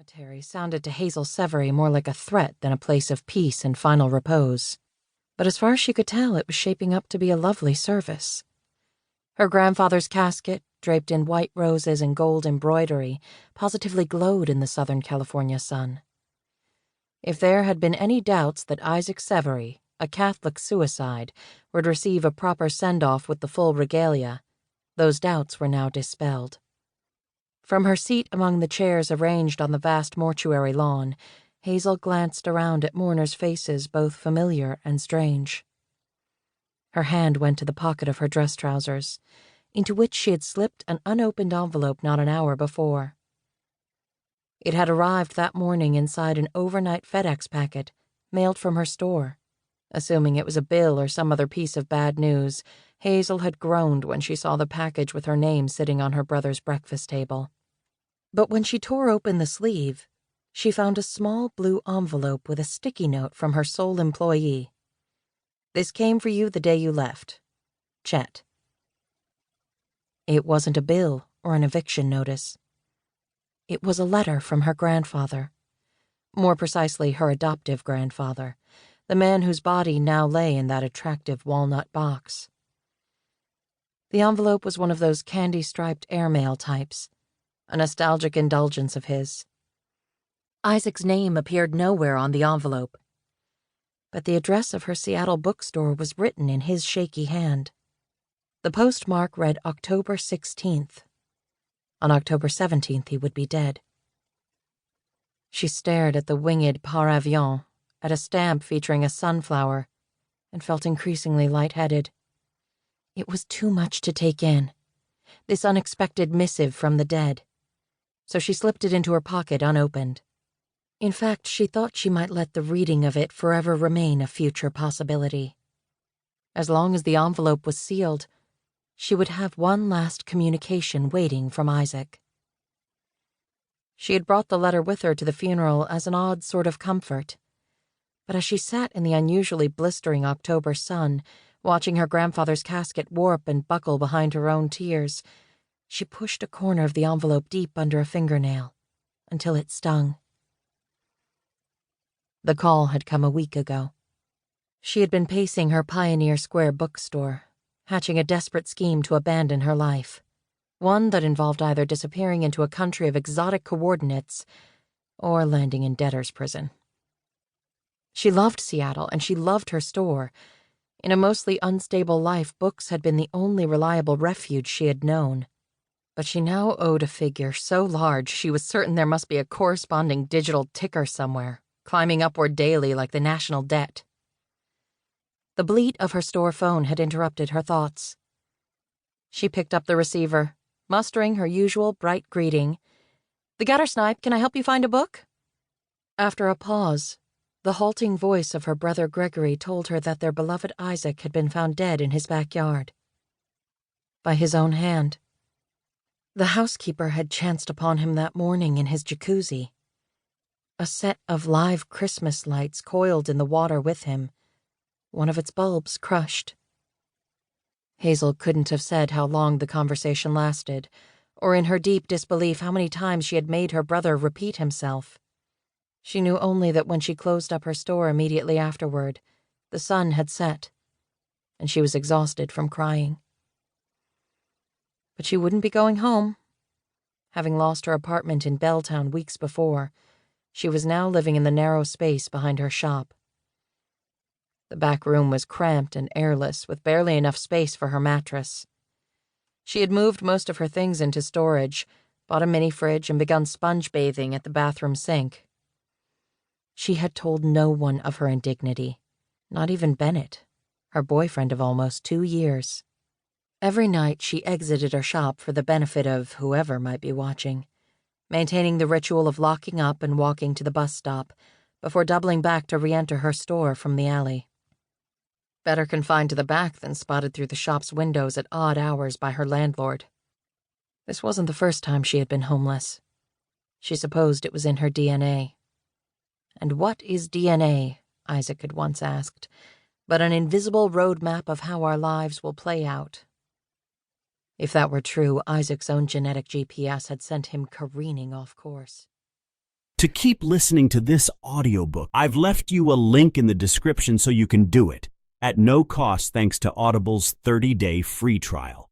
cemetery sounded to Hazel Severy more like a threat than a place of peace and final repose. But as far as she could tell, it was shaping up to be a lovely service. Her grandfather's casket, draped in white roses and gold embroidery, positively glowed in the Southern California sun. If there had been any doubts that Isaac Severy, a Catholic suicide, would receive a proper send-off with the full regalia, those doubts were now dispelled. From her seat among the chairs arranged on the vast mortuary lawn, Hazel glanced around at mourners' faces both familiar and strange. Her hand went to the pocket of her dress trousers, into which she had slipped an unopened envelope not an hour before. It had arrived that morning inside an overnight FedEx packet, mailed from her store. Assuming it was a bill or some other piece of bad news, Hazel had groaned when she saw the package with her name sitting on her brother's breakfast table. But when she tore open the sleeve, she found a small blue envelope with a sticky note from her sole employee. "This came for you the day you left. Chet." It wasn't a bill or an eviction notice. It was a letter from her grandfather. More precisely, her adoptive grandfather, the man whose body now lay in that attractive walnut box. The envelope was one of those candy-striped airmail types, a nostalgic indulgence of his. Isaac's name appeared nowhere on the envelope, but the address of her Seattle bookstore was written in his shaky hand. The postmark read October 16th. On October 17th, he would be dead. She stared at the winged paravent, at a stamp featuring a sunflower, and felt increasingly lightheaded. It was too much to take in, this unexpected missive from the dead, so she slipped it into her pocket unopened. In fact, she thought she might let the reading of it forever remain a future possibility. As long as the envelope was sealed, she would have one last communication waiting from Isaac. She had brought the letter with her to the funeral as an odd sort of comfort, but as she sat in the unusually blistering October sun, watching her grandfather's casket warp and buckle behind her own tears, she pushed a corner of the envelope deep under a fingernail, until it stung. The call had come a week ago. She had been pacing her Pioneer Square bookstore, hatching a desperate scheme to abandon her life, one that involved either disappearing into a country of exotic coordinates or landing in debtor's prison. She loved Seattle, and she loved her store. In a mostly unstable life, books had been the only reliable refuge she had known. But she now owed a figure so large she was certain there must be a corresponding digital ticker somewhere, climbing upward daily like the national debt. The bleat of her store phone had interrupted her thoughts. She picked up the receiver, mustering her usual bright greeting. "The Guttersnipe, can I help you find a book?" After a pause, the halting voice of her brother Gregory told her that their beloved Isaac had been found dead in his backyard. By his own hand. The housekeeper had chanced upon him that morning in his jacuzzi. A set of live Christmas lights coiled in the water with him, one of its bulbs crushed. Hazel couldn't have said how long the conversation lasted, or in her deep disbelief how many times she had made her brother repeat himself. She knew only that when she closed up her store immediately afterward, the sun had set, and she was exhausted from crying. But she wouldn't be going home. Having lost her apartment in Belltown weeks before, she was now living in the narrow space behind her shop. The back room was cramped and airless, with barely enough space for her mattress. She had moved most of her things into storage, bought a mini fridge, and begun sponge bathing at the bathroom sink. She had told no one of her indignity, not even Bennett, her boyfriend of almost 2 years. Every night she exited her shop for the benefit of whoever might be watching, maintaining the ritual of locking up and walking to the bus stop before doubling back to re-enter her store from the alley. Better confined to the back than spotted through the shop's windows at odd hours by her landlord. This wasn't the first time she had been homeless. She supposed it was in her DNA. And what is DNA, Isaac had once asked, but an invisible roadmap of how our lives will play out? If that were true, Isaac's own genetic GPS had sent him careening off course. To keep listening to this audiobook, I've left you a link in the description so you can do it, at no cost thanks to Audible's 30-day free trial.